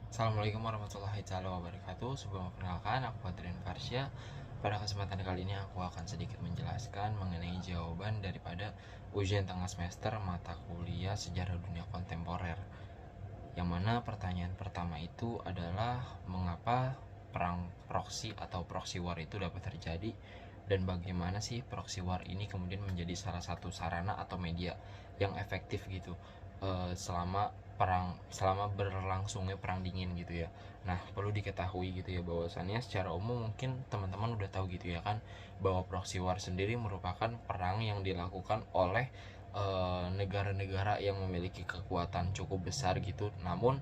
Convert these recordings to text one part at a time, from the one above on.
Assalamualaikum warahmatullahi wabarakatuh. Sebelum memperkenalkan, aku Fadrin Farsya. Pada kesempatan kali ini aku akan sedikit menjelaskan mengenai jawaban daripada ujian tengah semester mata kuliah Sejarah Dunia Kontemporer. Yang mana pertanyaan pertama itu adalah mengapa perang proksi atau proxy war itu dapat terjadi, dan bagaimana sih proxy war ini kemudian menjadi salah satu sarana atau media yang efektif gitu selama berlangsungnya perang dingin gitu ya. Nah, perlu diketahui gitu ya bahwasannya secara umum mungkin teman-teman udah tahu gitu ya kan, bahwa proxy war sendiri merupakan perang yang dilakukan oleh negara-negara yang memiliki kekuatan cukup besar gitu, namun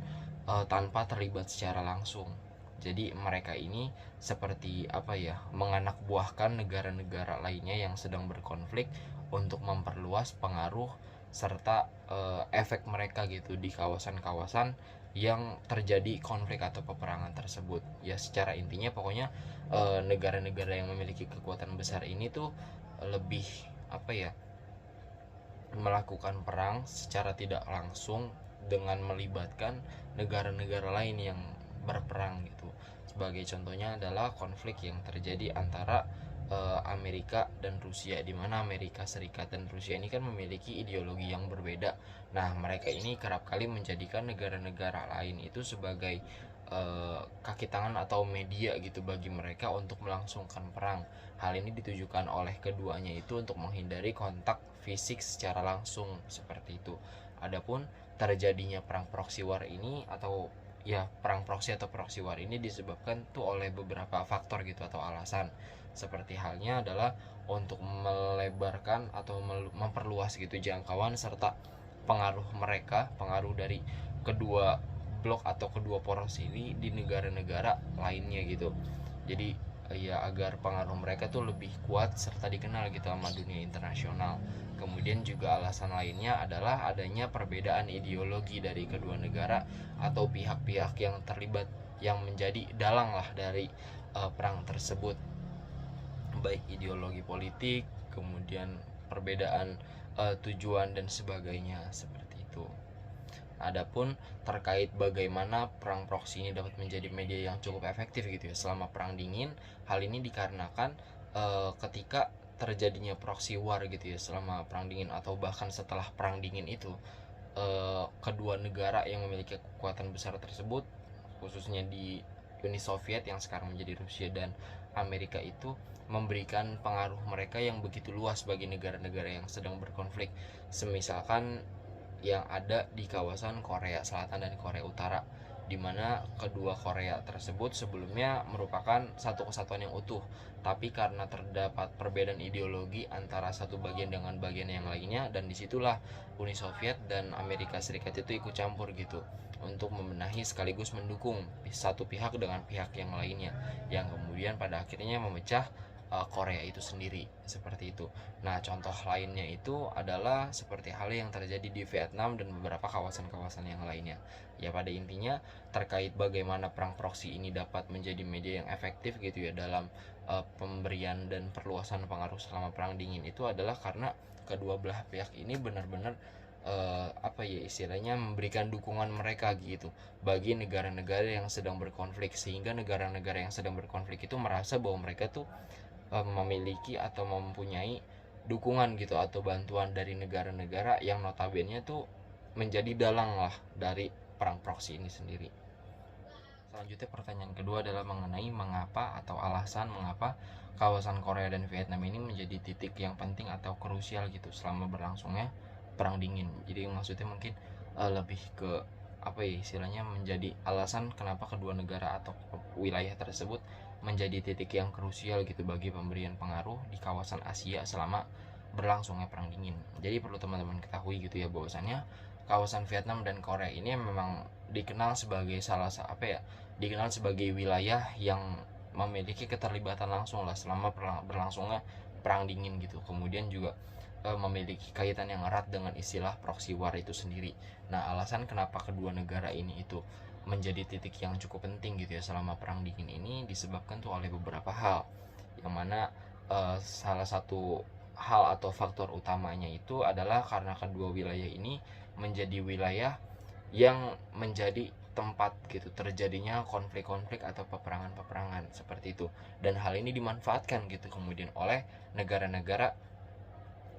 tanpa terlibat secara langsung. Jadi mereka ini seperti apa ya, menganak buahkan negara-negara lainnya yang sedang berkonflik untuk memperluas pengaruh serta efek mereka gitu di kawasan-kawasan yang terjadi konflik atau peperangan tersebut. Ya secara intinya pokoknya negara-negara yang memiliki kekuatan besar ini tuh lebih apa ya, melakukan perang secara tidak langsung dengan melibatkan negara-negara lain yang berperang gitu. Sebagai contohnya adalah konflik yang terjadi antara Amerika dan Rusia, di mana Amerika Serikat dan Rusia ini kan memiliki ideologi yang berbeda. Nah, mereka ini kerap kali menjadikan negara-negara lain itu sebagai kaki tangan atau media gitu bagi mereka untuk melangsungkan perang. Hal ini ditujukan oleh keduanya itu untuk menghindari kontak fisik secara langsung seperti itu. Adapun terjadinya perang proxy war ini atau ya perang proxy atau proxy war ini disebabkan tuh oleh beberapa faktor gitu atau alasan. Seperti halnya adalah untuk melebarkan atau memperluas gitu jangkauan serta pengaruh mereka, pengaruh dari kedua blok atau kedua poros ini di negara-negara lainnya gitu. Jadi ya agar pengaruh mereka tuh lebih kuat serta dikenal gitu sama dunia internasional. Kemudian juga alasan lainnya adalah adanya perbedaan ideologi dari kedua negara atau pihak-pihak yang terlibat yang menjadi dalang lah dari perang tersebut, baik ideologi politik, kemudian perbedaan tujuan dan sebagainya seperti itu. Adapun terkait bagaimana perang proksi ini dapat menjadi media yang cukup efektif gitu ya selama perang dingin, hal ini dikarenakan ketika terjadinya proxy war gitu ya selama perang dingin atau bahkan setelah perang dingin itu, kedua negara yang memiliki kekuatan besar tersebut, khususnya di Uni Soviet yang sekarang menjadi Rusia dan Amerika itu memberikan pengaruh mereka yang begitu luas bagi negara-negara yang sedang berkonflik. Semisalkan yang ada di kawasan Korea Selatan dan Korea Utara, di mana kedua Korea tersebut sebelumnya merupakan satu kesatuan yang utuh, tapi karena terdapat perbedaan ideologi antara satu bagian dengan bagian yang lainnya, dan disitulah Uni Soviet dan Amerika Serikat itu ikut campur gitu untuk membenahi sekaligus mendukung satu pihak dengan pihak yang lainnya, yang kemudian pada akhirnya memecah Korea itu sendiri seperti itu. Nah, contoh lainnya itu adalah seperti hal yang terjadi di Vietnam dan beberapa kawasan-kawasan yang lainnya. Ya, pada intinya terkait bagaimana perang proksi ini dapat menjadi media yang efektif gitu ya dalam pemberian dan perluasan pengaruh selama perang dingin itu adalah karena kedua belah pihak ini benar-benar apa ya istilahnya memberikan dukungan mereka gitu bagi negara-negara yang sedang berkonflik, sehingga negara-negara yang sedang berkonflik itu merasa bahwa mereka tuh memiliki atau mempunyai dukungan gitu atau bantuan dari negara-negara yang notabene tuh menjadi dalang lah dari perang proksi ini sendiri. Selanjutnya pertanyaan kedua adalah mengenai mengapa atau alasan mengapa kawasan Korea dan Vietnam ini menjadi titik yang penting atau krusial gitu selama berlangsungnya perang dingin. Jadi maksudnya mungkin lebih ke apa ya istilahnya, menjadi alasan kenapa kedua negara atau wilayah tersebut menjadi titik yang krusial gitu bagi pemberian pengaruh di kawasan Asia selama berlangsungnya perang dingin. Jadi perlu teman-teman ketahui gitu ya bahwasannya kawasan Vietnam dan Korea ini memang dikenal sebagai salah apa ya, dikenal sebagai wilayah yang memiliki keterlibatan langsung lah selama berlangsungnya perang dingin gitu. Kemudian juga memiliki kaitan yang erat dengan istilah proxy war itu sendiri. Nah, alasan kenapa kedua negara ini itu menjadi titik yang cukup penting gitu ya selama perang dingin ini disebabkan tuh oleh beberapa hal, yang mana salah satu hal atau faktor utamanya itu adalah karena kedua wilayah ini menjadi wilayah yang menjadi tempat gitu terjadinya konflik-konflik atau peperangan-peperangan seperti itu. Dan hal ini dimanfaatkan gitu kemudian oleh negara-negara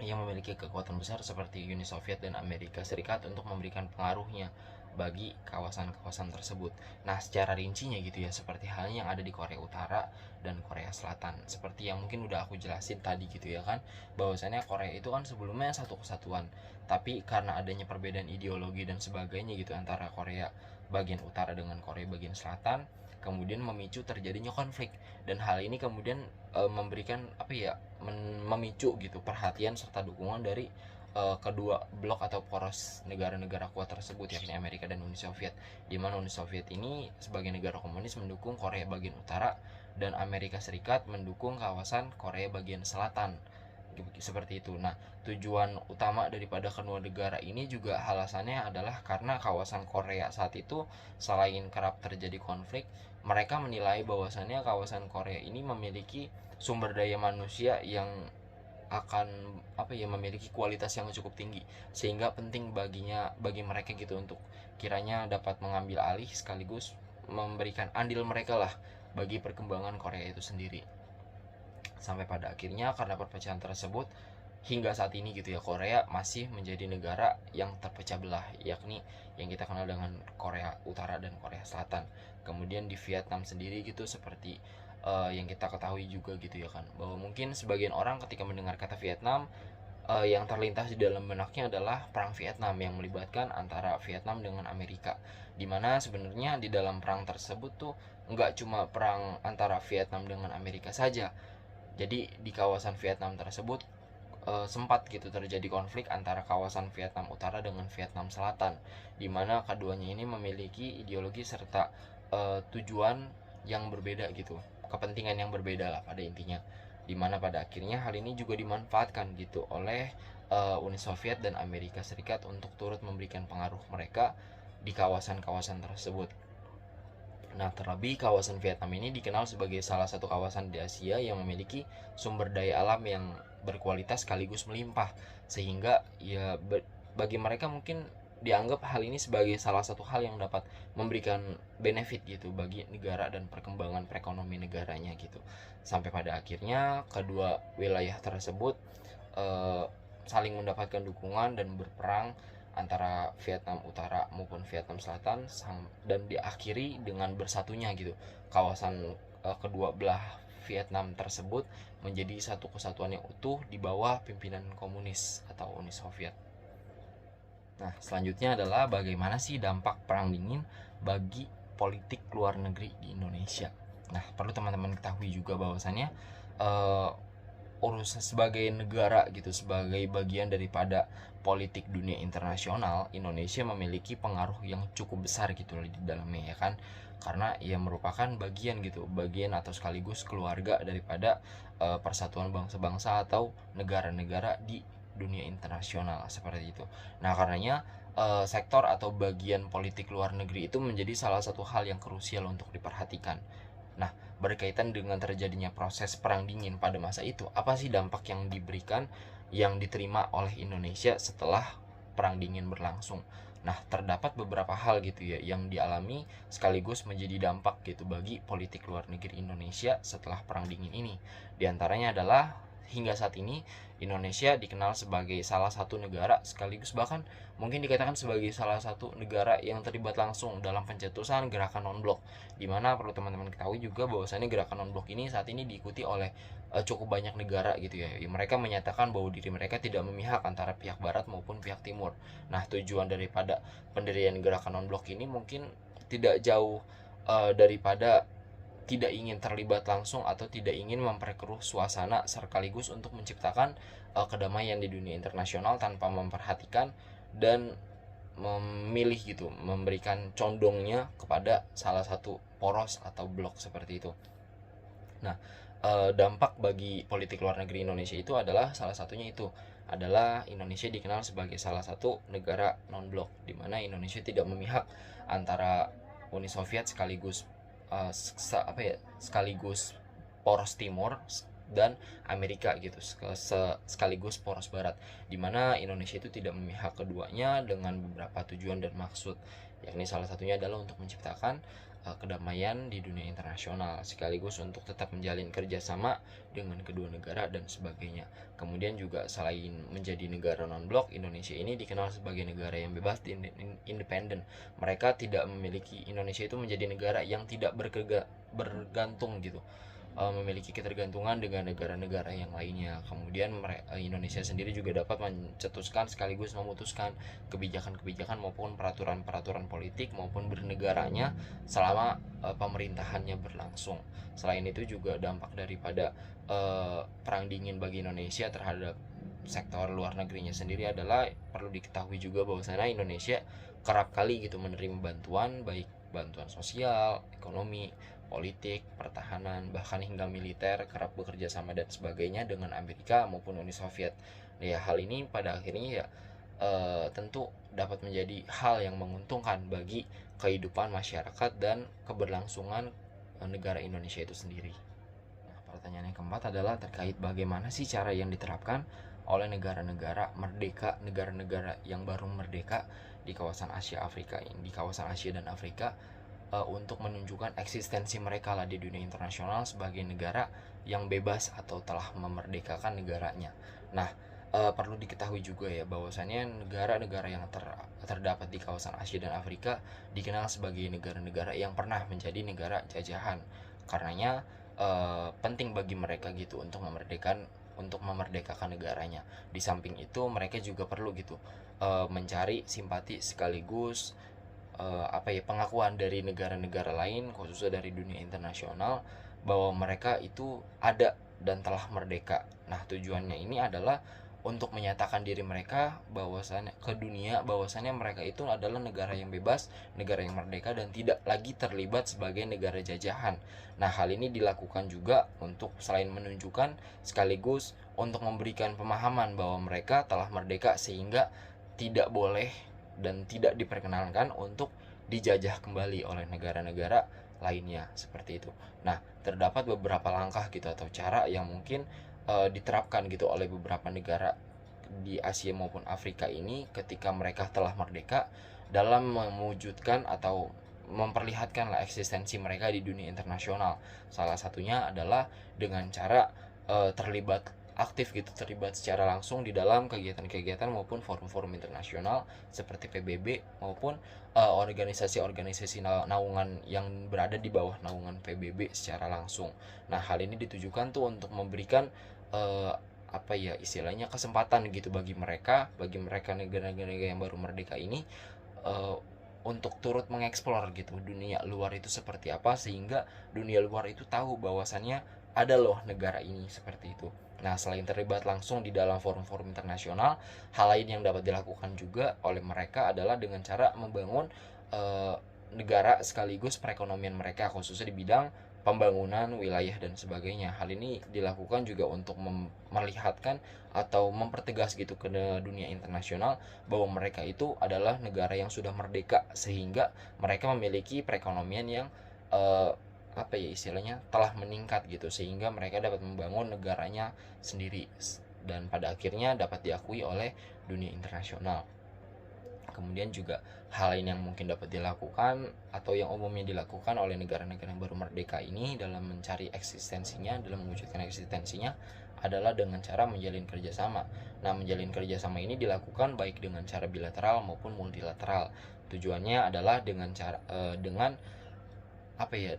yang memiliki kekuatan besar seperti Uni Soviet dan Amerika Serikat untuk memberikan pengaruhnya bagi kawasan-kawasan tersebut. Nah, secara rincinya gitu ya, seperti halnya yang ada di Korea Utara dan Korea Selatan. Seperti yang mungkin udah aku jelasin tadi gitu ya kan, bahwasannya Korea itu kan sebelumnya satu kesatuan, tapi karena adanya perbedaan ideologi dan sebagainya gitu antara Korea bagian utara dengan Korea bagian selatan, kemudian memicu terjadinya konflik. Dan hal ini kemudian memberikan apa ya, memicu gitu perhatian serta dukungan dari kedua blok atau poros negara-negara kuat tersebut, yakni Amerika dan Uni Soviet, di mana Uni Soviet ini sebagai negara komunis mendukung Korea bagian utara dan Amerika Serikat mendukung kawasan Korea bagian selatan seperti itu. Nah, tujuan utama daripada kedua negara ini juga alasannya adalah karena kawasan Korea saat itu selain kerap terjadi konflik, mereka menilai bahwasannya kawasan Korea ini memiliki sumber daya manusia yang akan apa ya, memiliki kualitas yang cukup tinggi, sehingga penting bagi mereka gitu untuk kiranya dapat mengambil alih sekaligus memberikan andil mereka lah bagi perkembangan Korea itu sendiri. Sampai pada akhirnya karena perpecahan tersebut hingga saat ini gitu ya, Korea masih menjadi negara yang terpecah belah, yakni yang kita kenal dengan Korea Utara dan Korea Selatan. Kemudian di Vietnam sendiri gitu, seperti yang kita ketahui juga gitu ya kan, bahwa mungkin sebagian orang ketika mendengar kata Vietnam, yang terlintas di dalam benaknya adalah perang Vietnam yang melibatkan antara Vietnam dengan Amerika, dimana sebenarnya di dalam perang tersebut tuh nggak cuma perang antara Vietnam dengan Amerika saja. Jadi di kawasan Vietnam tersebut sempat gitu terjadi konflik antara kawasan Vietnam Utara dengan Vietnam Selatan, di mana keduanya ini memiliki ideologi serta tujuan yang berbeda gitu, kepentingan yang berbeda lah pada intinya, di mana pada akhirnya hal ini juga dimanfaatkan gitu oleh Uni Soviet dan Amerika Serikat untuk turut memberikan pengaruh mereka di kawasan-kawasan tersebut. Nah, terlebih kawasan Vietnam ini dikenal sebagai salah satu kawasan di Asia yang memiliki sumber daya alam yang berkualitas sekaligus melimpah, sehingga ya bagi mereka mungkin dianggap hal ini sebagai salah satu hal yang dapat memberikan benefit gitu bagi negara dan perkembangan perekonomian negaranya gitu. Sampai pada akhirnya kedua wilayah tersebut eh, saling mendapatkan dukungan dan berperang antara Vietnam Utara maupun Vietnam Selatan, dan diakhiri dengan bersatunya gitu kawasan kedua belah Vietnam tersebut menjadi satu kesatuan yang utuh di bawah pimpinan komunis atau Uni Soviet. Nah, selanjutnya adalah bagaimana sih dampak perang dingin bagi politik luar negeri di Indonesia. Nah, perlu teman-teman ketahui juga bahwasannya uh, urusan sebagai negara gitu, sebagai bagian daripada politik dunia internasional, Indonesia memiliki pengaruh yang cukup besar gitu di dalamnya ya kan, karena ia merupakan bagian atau sekaligus keluarga daripada persatuan bangsa-bangsa atau negara-negara di dunia internasional seperti itu. Nah, karenanya sektor atau bagian politik luar negeri itu menjadi salah satu hal yang krusial untuk diperhatikan. Nah, berkaitan dengan terjadinya proses perang dingin pada masa itu, apa sih dampak yang diterima oleh Indonesia setelah perang dingin berlangsung? Nah, terdapat beberapa hal gitu ya yang dialami sekaligus menjadi dampak gitu bagi politik luar negeri Indonesia setelah perang dingin ini. Di antaranya adalah hingga saat ini Indonesia dikenal sebagai salah satu negara sekaligus bahkan mungkin dikatakan sebagai salah satu negara yang terlibat langsung dalam pencetusan gerakan non-blok, dimana perlu teman-teman ketahui juga bahwasannya gerakan non-blok ini saat ini diikuti oleh cukup banyak negara gitu ya. Mereka menyatakan bahwa diri mereka tidak memihak antara pihak barat maupun pihak timur. Nah, tujuan daripada pendirian gerakan non-blok ini mungkin tidak jauh daripada tidak ingin terlibat langsung atau tidak ingin memperkeruh suasana sekaligus untuk menciptakan kedamaian di dunia internasional tanpa memperhatikan dan memilih gitu, memberikan condongnya kepada salah satu poros atau blok seperti itu. Nah, dampak bagi politik luar negeri Indonesia itu adalah salah satunya itu adalah Indonesia dikenal sebagai salah satu negara non-blok, di mana Indonesia tidak memihak antara Uni Soviet sekaligus sekaligus poros timur dan Amerika gitu, sekaligus poros barat, di mana Indonesia itu tidak memihak keduanya dengan beberapa tujuan dan maksud, yakni salah satunya adalah untuk menciptakan kedamaian di dunia internasional, sekaligus untuk tetap menjalin kerjasama dengan kedua negara dan sebagainya. Kemudian juga selain menjadi negara non-blok, Indonesia ini dikenal sebagai negara yang bebas dan independen. Mereka tidak memiliki, Indonesia itu menjadi negara yang tidak bergantung gitu, memiliki ketergantungan dengan negara-negara yang lainnya. Kemudian Indonesia sendiri juga dapat mencetuskan sekaligus memutuskan kebijakan-kebijakan maupun peraturan-peraturan politik maupun bernegaranya selama pemerintahannya berlangsung. Selain itu juga dampak daripada perang dingin bagi Indonesia terhadap sektor luar negerinya sendiri adalah, perlu diketahui juga bahwasanya Indonesia kerap kali gitu menerima bantuan, baik bantuan sosial, ekonomi, politik, pertahanan, bahkan hingga militer, kerap bekerja sama dan sebagainya dengan Amerika maupun Uni Soviet. Ya, hal ini pada akhirnya ya tentu dapat menjadi hal yang menguntungkan bagi kehidupan masyarakat dan keberlangsungan negara Indonesia itu sendiri. Nah, pertanyaan yang keempat adalah terkait bagaimana sih cara yang diterapkan oleh negara-negara merdeka, negara-negara yang baru merdeka di kawasan Asia Afrika ini, di kawasan Asia dan Afrika, untuk menunjukkan eksistensi mereka lah di dunia internasional sebagai negara yang bebas atau telah memerdekakan negaranya. Nah, perlu diketahui juga ya bahwasannya negara-negara yang terdapat di kawasan Asia dan Afrika dikenal sebagai negara-negara yang pernah menjadi negara jajahan. Karenanya penting bagi mereka gitu untuk memerdekakan negaranya. Di samping itu mereka juga perlu gitu mencari simpati sekaligus pengakuan dari negara-negara lain, khususnya dari dunia internasional, bahwa mereka itu ada dan telah merdeka. Nah, tujuannya ini adalah untuk menyatakan diri mereka bahwasannya ke dunia, bahwasannya mereka itu adalah negara yang bebas, negara yang merdeka dan tidak lagi terlibat sebagai negara jajahan. Nah, hal ini dilakukan juga untuk selain menunjukkan, sekaligus untuk memberikan pemahaman bahwa mereka telah merdeka sehingga tidak boleh dan tidak diperkenankan untuk dijajah kembali oleh negara-negara lainnya, seperti itu. Nah, terdapat beberapa langkah gitu atau cara yang mungkin diterapkan gitu oleh beberapa negara di Asia maupun Afrika ini ketika mereka telah merdeka dalam mewujudkan atau memperlihatkan lah eksistensi mereka di dunia internasional. Salah satunya adalah dengan cara terlibat secara langsung di dalam kegiatan-kegiatan maupun forum-forum internasional seperti PBB maupun organisasi-organisasi naungan yang berada di bawah naungan PBB secara langsung. Nah, hal ini ditujukan tuh untuk memberikan istilahnya kesempatan gitu bagi mereka negara-negara yang baru merdeka ini untuk turut mengeksplor gitu dunia luar itu seperti apa, sehingga dunia luar itu tahu bahwasannya ada loh negara ini seperti itu. Nah, selain terlibat langsung di dalam forum-forum internasional, hal lain yang dapat dilakukan juga oleh mereka adalah dengan cara membangun negara sekaligus perekonomian mereka, khususnya di bidang pembangunan wilayah dan sebagainya. Hal ini dilakukan juga untuk melihatkan atau mempertegas gitu ke dunia internasional bahwa mereka itu adalah negara yang sudah merdeka, sehingga mereka memiliki perekonomian yang istilahnya telah meningkat gitu, sehingga mereka dapat membangun negaranya sendiri dan pada akhirnya dapat diakui oleh dunia internasional. Kemudian juga hal lain yang mungkin dapat dilakukan atau yang umumnya dilakukan oleh negara-negara yang baru merdeka ini dalam mencari eksistensinya, dalam mewujudkan eksistensinya adalah dengan cara menjalin kerjasama. Nah, menjalin kerjasama ini dilakukan baik dengan cara bilateral maupun multilateral. Tujuannya adalah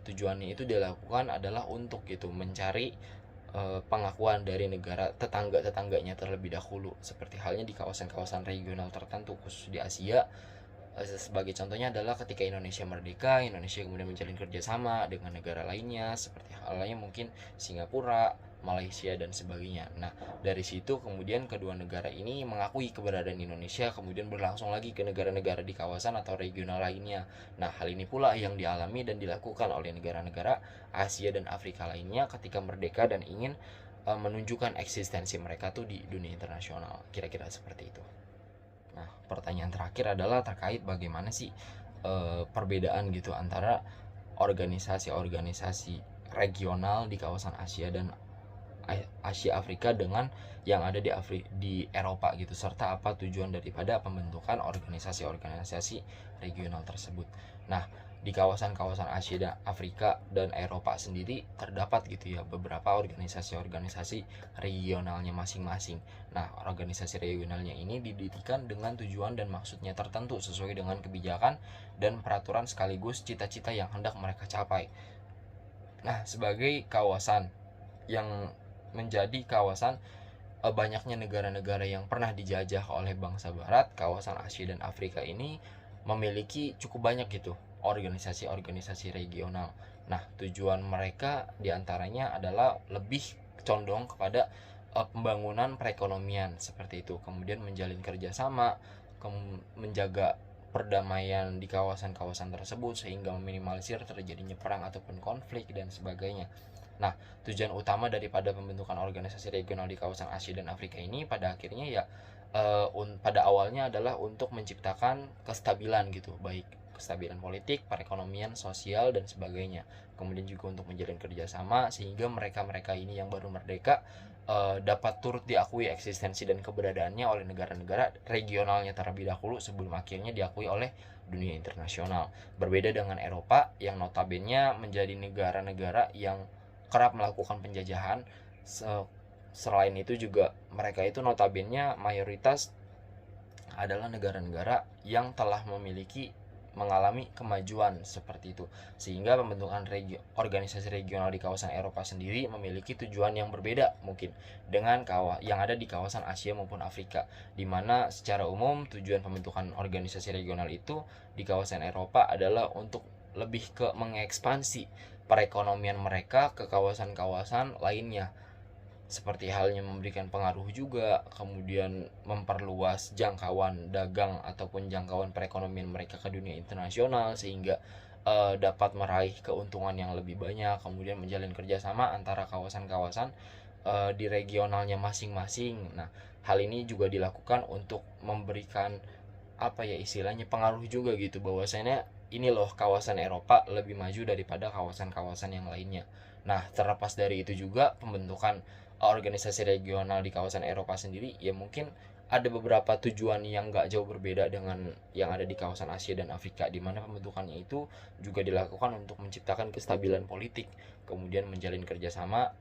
tujuannya itu dilakukan adalah untuk gitu mencari pengakuan dari negara tetangga-tetangganya terlebih dahulu, seperti halnya di kawasan-kawasan regional tertentu khusus di Asia. Sebagai contohnya adalah ketika Indonesia merdeka, Indonesia kemudian menjalin kerjasama dengan negara lainnya seperti halnya mungkin Singapura, Malaysia dan sebagainya. Nah, dari situ kemudian kedua negara ini mengakui keberadaan Indonesia, kemudian berlangsung lagi ke negara-negara di kawasan atau regional lainnya. Nah, hal ini pula yang dialami dan dilakukan oleh negara-negara Asia dan Afrika lainnya ketika merdeka dan ingin menunjukkan eksistensi mereka tuh di dunia internasional. Kira-kira seperti itu. Nah, pertanyaan terakhir adalah terkait bagaimana sih perbedaan gitu antara organisasi-organisasi regional di kawasan Asia dan Asia Afrika dengan yang ada di Eropa gitu, serta apa tujuan daripada pembentukan organisasi-organisasi regional tersebut. Nah, di kawasan-kawasan Asia dan Afrika dan Eropa sendiri terdapat gitu ya beberapa organisasi-organisasi regionalnya masing-masing. Nah, organisasi regionalnya ini didirikan dengan tujuan dan maksudnya tertentu sesuai dengan kebijakan dan peraturan sekaligus cita-cita yang hendak mereka capai. Nah, sebagai kawasan yang menjadi kawasan banyaknya negara-negara yang pernah dijajah oleh bangsa barat, kawasan Asia dan Afrika ini memiliki cukup banyak gitu organisasi-organisasi regional. Nah, tujuan mereka diantaranya adalah lebih condong kepada pembangunan perekonomian seperti itu, kemudian menjalin kerjasama, menjaga perdamaian di kawasan-kawasan tersebut sehingga meminimalisir terjadinya perang ataupun konflik dan sebagainya. Nah, tujuan utama daripada pembentukan organisasi regional di kawasan Asia dan Afrika ini pada akhirnya ya pada awalnya adalah untuk menciptakan kestabilan gitu, baik kestabilan politik, perekonomian, sosial dan sebagainya. Kemudian juga untuk menjalin kerjasama sehingga mereka-mereka ini yang baru merdeka dapat turut diakui eksistensi dan keberadaannya oleh negara-negara regionalnya terlebih dahulu sebelum akhirnya diakui oleh dunia internasional. Berbeda dengan Eropa yang notabene menjadi negara-negara yang kerap melakukan penjajahan. Selain itu juga mereka itu notabene mayoritas adalah negara-negara yang telah mengalami kemajuan seperti itu, sehingga pembentukan organisasi regional di kawasan Eropa sendiri memiliki tujuan yang berbeda mungkin dengan yang ada di kawasan Asia maupun Afrika, di mana secara umum tujuan pembentukan organisasi regional itu di kawasan Eropa adalah untuk lebih ke mengekspansi perekonomian mereka ke kawasan-kawasan lainnya, seperti halnya memberikan pengaruh juga, kemudian memperluas jangkauan dagang ataupun jangkauan perekonomian mereka ke dunia internasional sehingga dapat meraih keuntungan yang lebih banyak, kemudian menjalin kerjasama antara kawasan-kawasan di regionalnya masing-masing. Nah, hal ini juga dilakukan untuk memberikan apa ya istilahnya pengaruh juga gitu bahwasanya ini loh kawasan Eropa lebih maju daripada kawasan-kawasan yang lainnya. Nah, terlepas dari itu juga pembentukan organisasi regional di kawasan Eropa sendiri ya mungkin ada beberapa tujuan yang gak jauh berbeda dengan yang ada di kawasan Asia dan Afrika, di mana pembentukannya itu juga dilakukan untuk menciptakan kestabilan politik, kemudian menjalin kerjasama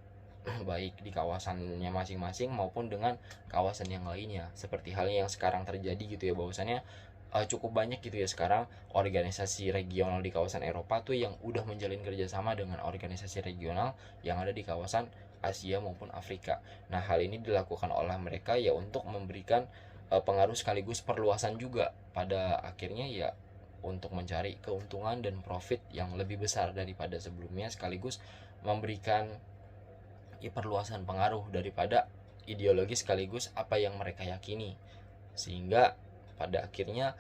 baik di kawasannya masing-masing maupun dengan kawasan yang lainnya, seperti halnya yang sekarang terjadi gitu ya bahwasannya cukup banyak gitu ya sekarang organisasi regional di kawasan Eropa tuh yang udah menjalin kerjasama dengan organisasi regional yang ada di kawasan Asia maupun Afrika. Nah, hal ini dilakukan oleh mereka ya untuk memberikan pengaruh sekaligus perluasan juga pada akhirnya ya untuk mencari keuntungan dan profit yang lebih besar daripada sebelumnya, sekaligus memberikan perluasan pengaruh daripada ideologi sekaligus apa yang mereka yakini, sehingga pada akhirnya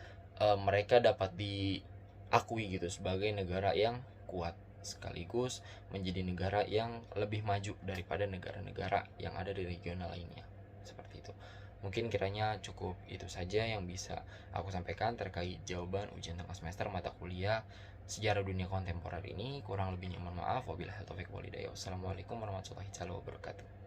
mereka dapat diakui gitu sebagai negara yang kuat sekaligus menjadi negara yang lebih maju daripada negara-negara yang ada di regional lainnya, seperti itu. Mungkin kiranya cukup itu saja yang bisa aku sampaikan terkait jawaban ujian tengah semester mata kuliah sejarah dunia kontemporer ini. Kurang lebihnya mohon maaf. Wabillahi taufiq walhidayah. Wassalamualaikum warahmatullahi wabarakatuh.